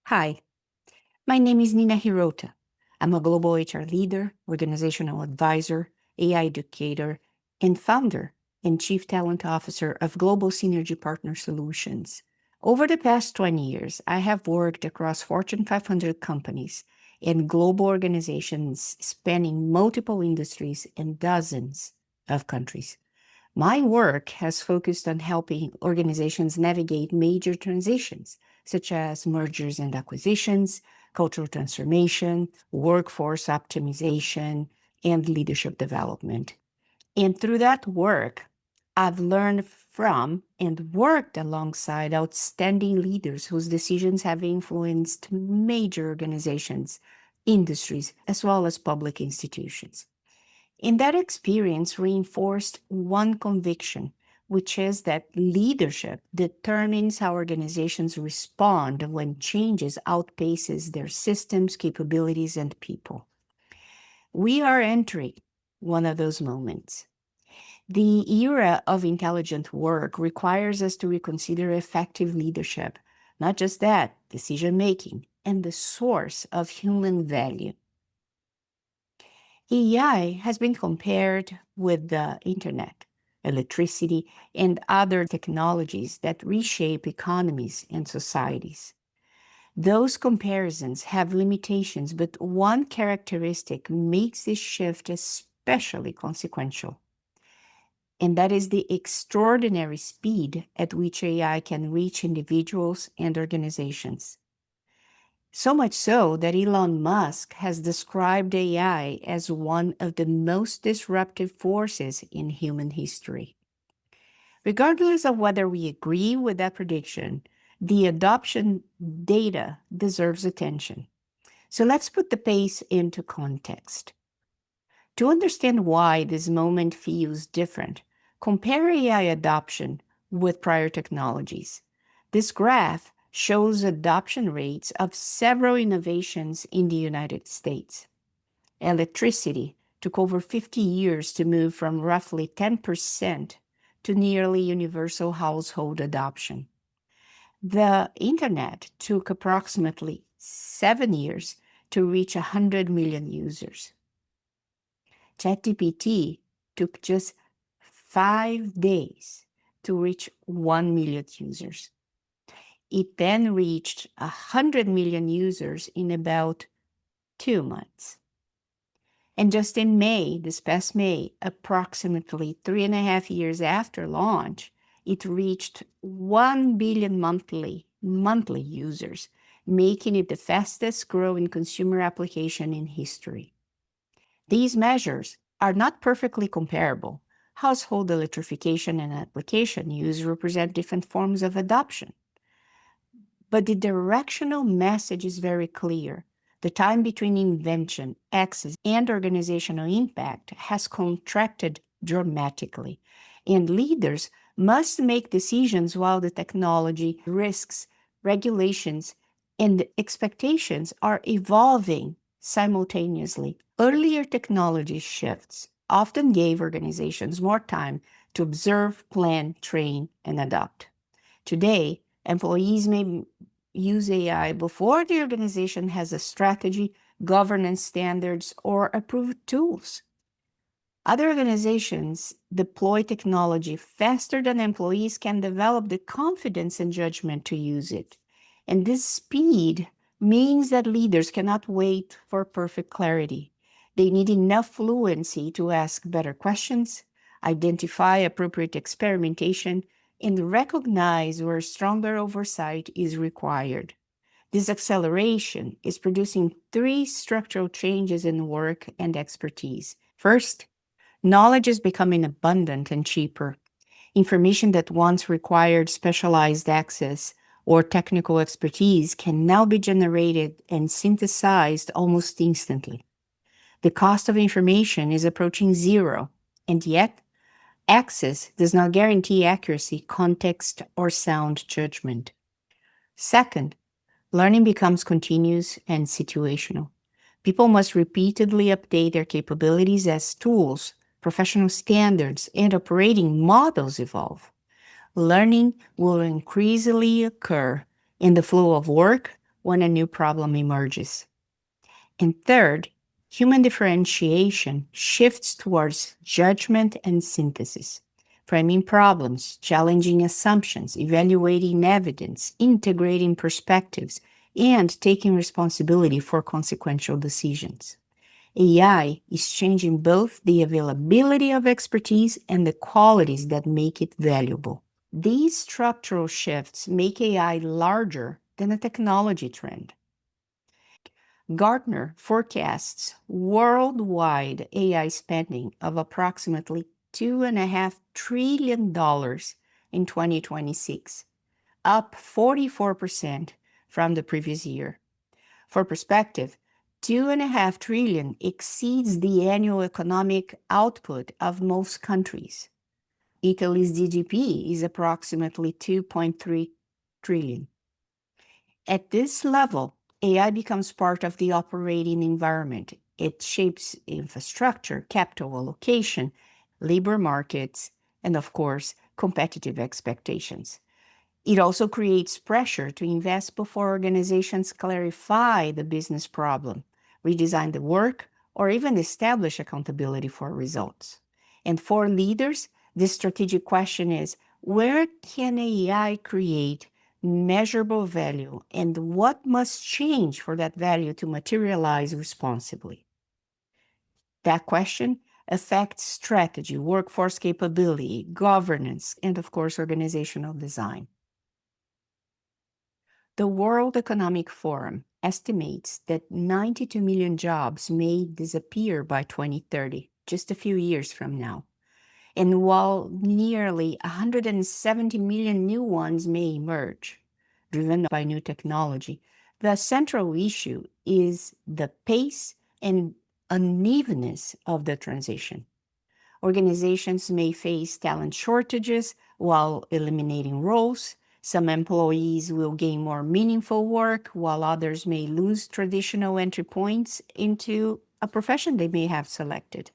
Hi, my name is Nina Hirota. I'm a global HR leader, organizational advisor, AI educator, and founder and chief talent officer of Global Synergy Partner Solutions. Over the past 20 years, I have worked across Fortune 500 companies and global organizations spanning multiple industries and dozens of countries. My work has focused on helping organizations navigate major transitions, such as mergers and acquisitions, cultural transformation, workforce optimization, and leadership development. And through that work, I've learned from and worked alongside outstanding leaders whose decisions have influenced major organizations, industries, as well as public institutions. And that experience reinforced one conviction, which is that leadership determines how organizations respond when changes outpaces their systems, capabilities, and people. We are entering one of those moments. The era of intelligent work requires us to reconsider effective leadership, not just that, decision making, and the source of human value. AI has been compared with the internet, electricity, and other technologies that reshape economies and societies. Those comparisons have limitations, but one characteristic makes this shift especially consequential, and that is the extraordinary speed at which AI can reach individuals and organizations. So much so that Elon Musk has described AI as one of the most disruptive forces in human history. Regardless of whether we agree with that prediction, the adoption data deserves attention. So let's put the pace into context. To understand why this moment feels different, compare AI adoption with prior technologies. This graph shows adoption rates of several innovations in the United States. Electricity took over 50 years to move from roughly 10% to nearly universal household adoption. The internet took approximately 7 years to reach 100 million users. ChatGPT took just 5 days to reach 1 million users. It then reached 100 million users in about 2 months. And just in May, this past May, approximately 3.5 years after launch, it reached 1 billion monthly users, making it the fastest growing consumer application in history. These measures are not perfectly comparable. Household electrification and application use represent different forms of adoption. But the directional message is very clear. The time between invention, access, and organizational impact has contracted dramatically, and leaders must make decisions while the technology, risks, regulations, and expectations are evolving simultaneously. Earlier technology shifts often gave organizations more time to observe, plan, train, and adopt. Today, employees may use AI before the organization has a strategy, governance standards, or approved tools. Other organizations deploy technology faster than employees can develop the confidence and judgment to use it. And this speed means that leaders cannot wait for perfect clarity. They need enough fluency to ask better questions, identify appropriate experimentation, and recognize where stronger oversight is required. This acceleration is producing three structural changes in work and expertise. First, knowledge is becoming abundant and cheaper. Information that once required specialized access or technical expertise can now be generated and synthesized almost instantly. The cost of information is approaching zero, and yet, access does not guarantee accuracy, context, or sound judgment. Second, learning becomes continuous and situational. People must repeatedly update their capabilities as tools, professional standards, and operating models evolve. Learning will increasingly occur in the flow of work, when a new problem emerges. And third, human differentiation shifts towards judgment and synthesis, framing problems, challenging assumptions, evaluating evidence, integrating perspectives, and taking responsibility for consequential decisions. AI is changing both the availability of expertise and the qualities that make it valuable. These structural shifts make AI larger than a technology trend. Gartner forecasts worldwide AI spending of approximately $2.5 trillion in 2026, up 44% from the previous year. For perspective, $2.5 trillion exceeds the annual economic output of most countries. Italy's GDP is approximately 2.3 trillion. At this level, AI becomes part of the operating environment. It shapes infrastructure, capital allocation, labor markets, and of course, competitive expectations. It also creates pressure to invest before organizations clarify the business problem, redesign the work, or even establish accountability for results. And for leaders, the strategic question is, where can AI create measurable value, and what must change for that value to materialize responsibly? That question affects strategy, workforce capability, governance, and of course, organizational design. The World Economic Forum estimates that 92 million jobs may disappear by 2030, just a few years from now. And while nearly 170 million new ones may emerge, driven by new technology, the central issue is the pace and unevenness of the transition. Organizations may face talent shortages while eliminating roles. Some employees will gain more meaningful work, while others may lose traditional entry points into a profession they may have selected.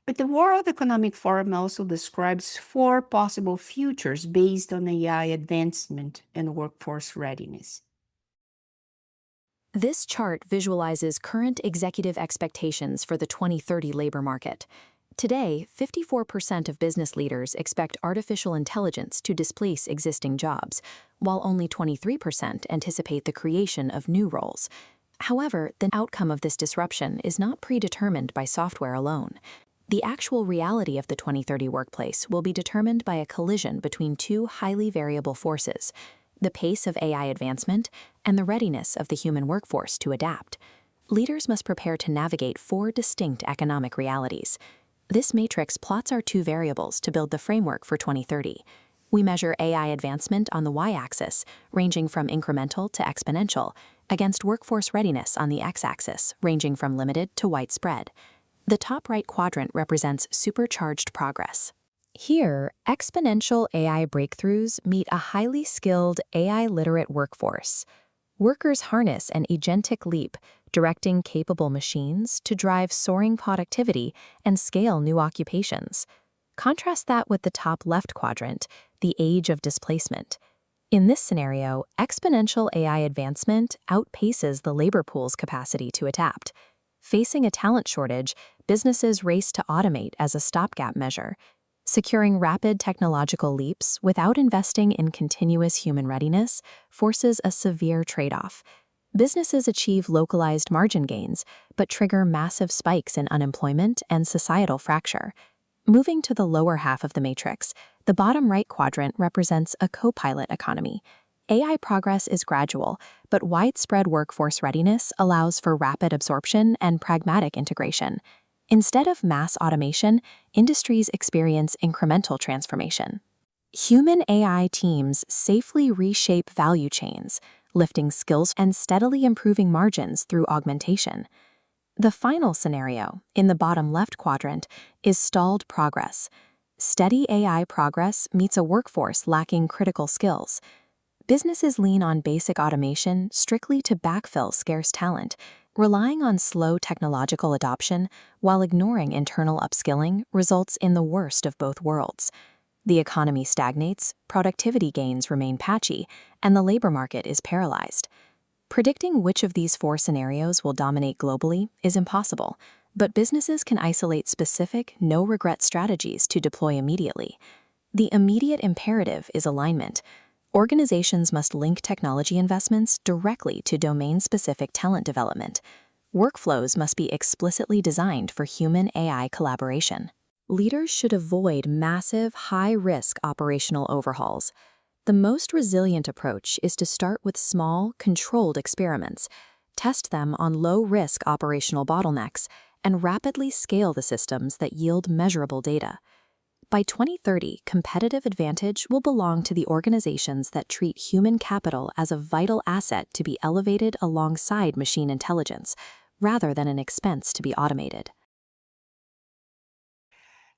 But the World Economic Forum also describes 4 possible futures based on AI advancement and workforce readiness. This chart visualizes current executive expectations for the 2030 labor market. Today, 54% of business leaders expect artificial intelligence to displace existing jobs, while only 23% anticipate the creation of new roles. However, the outcome of this disruption is not predetermined by software alone. The actual reality of the 2030 workplace will be determined by a collision between 2 highly variable forces: the pace of AI advancement and the readiness of the human workforce to adapt. Leaders must prepare to navigate 4 distinct economic realities. This matrix plots our 2 variables to build the framework for 2030. We measure AI advancement on the y-axis, ranging from incremental to exponential, against workforce readiness on the x-axis, ranging from limited to widespread. The top right quadrant represents supercharged progress. Here, exponential AI breakthroughs meet a highly skilled AI-literate workforce. Workers harness an agentic leap, directing capable machines to drive soaring productivity and scale new occupations. Contrast that with the top left quadrant, the age of displacement. In this scenario, exponential AI advancement outpaces the labor pool's capacity to adapt. Facing a talent shortage, businesses race to automate as a stopgap measure. Securing rapid technological leaps without investing in continuous human readiness forces a severe trade-off. Businesses achieve localized margin gains, but trigger massive spikes in unemployment and societal fracture. Moving to the lower half of the matrix, the bottom right quadrant represents a co-pilot economy. AI progress is gradual, but widespread workforce readiness allows for rapid absorption and pragmatic integration. Instead of mass automation, industries experience incremental transformation. Human AI teams safely reshape value chains, lifting skills and steadily improving margins through augmentation. The final scenario, in the bottom left quadrant, is stalled progress. Steady AI progress meets a workforce lacking critical skills. Businesses lean on basic automation strictly to backfill scarce talent. Relying on slow technological adoption while ignoring internal upskilling results in the worst of both worlds. The economy stagnates, productivity gains remain patchy, and the labor market is paralyzed. Predicting which of these four scenarios will dominate globally is impossible, but businesses can isolate specific, no-regret strategies to deploy immediately. The immediate imperative is alignment. Organizations must link technology investments directly to domain-specific talent development. Workflows must be explicitly designed for human-AI collaboration. Leaders should avoid massive, high-risk operational overhauls. The most resilient approach is to start with small, controlled experiments, test them on low-risk operational bottlenecks, and rapidly scale the systems that yield measurable data. By 2030, competitive advantage will belong to the organizations that treat human capital as a vital asset to be elevated alongside machine intelligence, rather than an expense to be automated.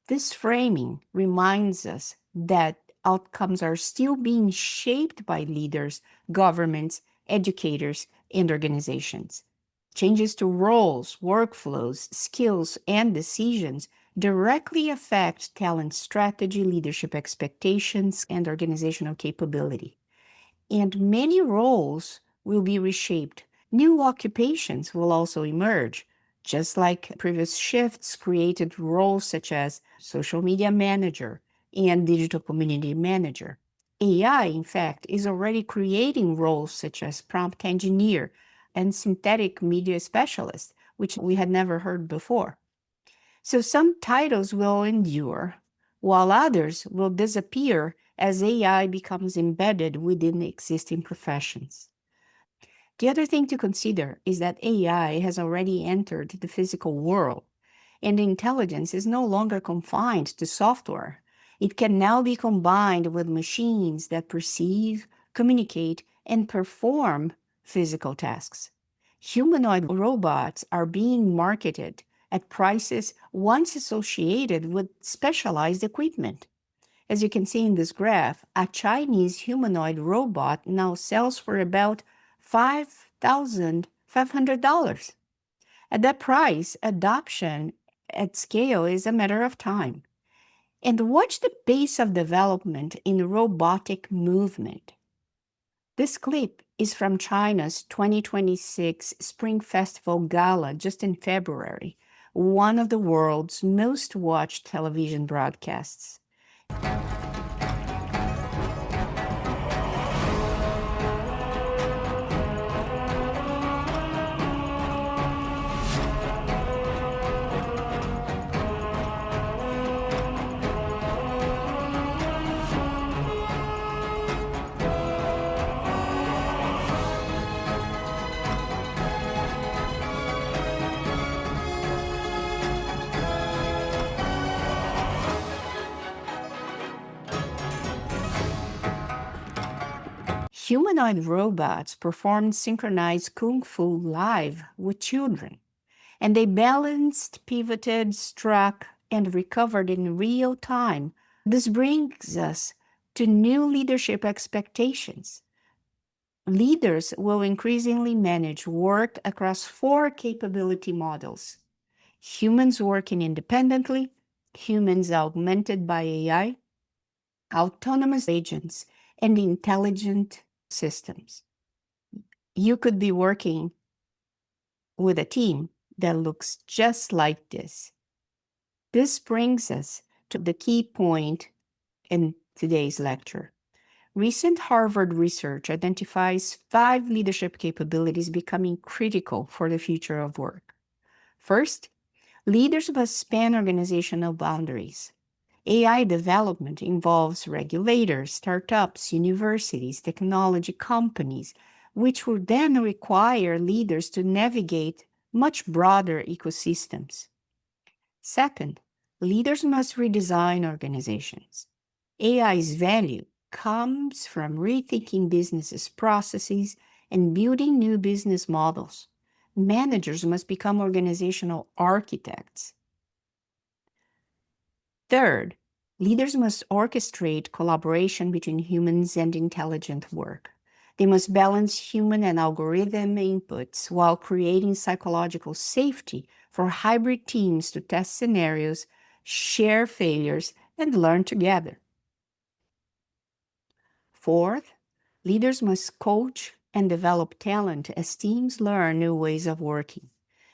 This framing reminds us that outcomes are still being shaped by leaders, governments, educators, and organizations. Changes to roles, workflows, skills, and decisions directly affect talent strategy, leadership expectations, and organizational capability. And many roles will be reshaped. New occupations will also emerge, just like previous shifts created roles such as social media manager and digital community manager. AI, in fact, is already creating roles such as prompt engineer and synthetic media specialist, which we had never heard before. So some titles will endure, while others will disappear as AI becomes embedded within existing professions. The other thing to consider is that AI has already entered the physical world, and intelligence is no longer confined to software. It can now be combined with machines that perceive, communicate, and perform physical tasks. Humanoid robots are being marketed at prices once associated with specialized equipment. As you can see in this graph, a Chinese humanoid robot now sells for about $5,500. At that price, adoption at scale is a matter of time. And watch the pace of development in robotic movement. This clip is from China's 2026 Spring Festival Gala just in February, one of the world's most watched television broadcasts. Humanoid robots performed synchronized kung fu live with children, and they balanced, pivoted, struck, and recovered in real time. This brings us to new leadership expectations. Leaders will increasingly manage work across four capability models: humans working independently, humans augmented by AI, autonomous agents, and intelligent systems. You could be working with a team that looks just like this. This brings us to the key point in today's lecture. Recent Harvard research identifies 5 leadership capabilities becoming critical for the future of work. First, leaders must span organizational boundaries. AI development involves regulators, startups, universities, technology companies, which will then require leaders to navigate much broader ecosystems. Second, leaders must redesign organizations. AI's value comes from rethinking businesses' processes and building new business models. Managers must become organizational architects. Third, leaders must orchestrate collaboration between humans and intelligent work. They must balance human and algorithm inputs while creating psychological safety for hybrid teams to test scenarios, share failures, and learn together. Fourth, leaders must coach and develop talent as teams learn new ways of working.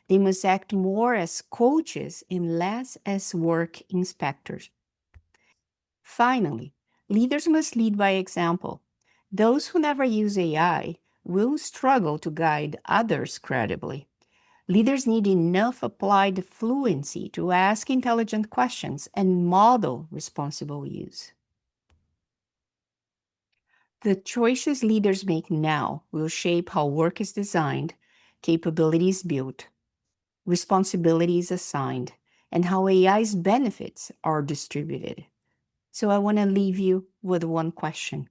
They must act more as coaches and less as work inspectors. Finally, leaders must lead by example. Those who never use AI will struggle to guide others credibly. Leaders need enough applied fluency to ask intelligent questions and model responsible use. The choices leaders make now will shape how work is designed, capabilities built, responsibilities assigned, and how AI's benefits are distributed. So I want to leave you with one question.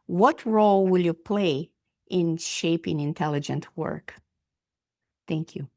What role will you play in shaping intelligent work? Thank you.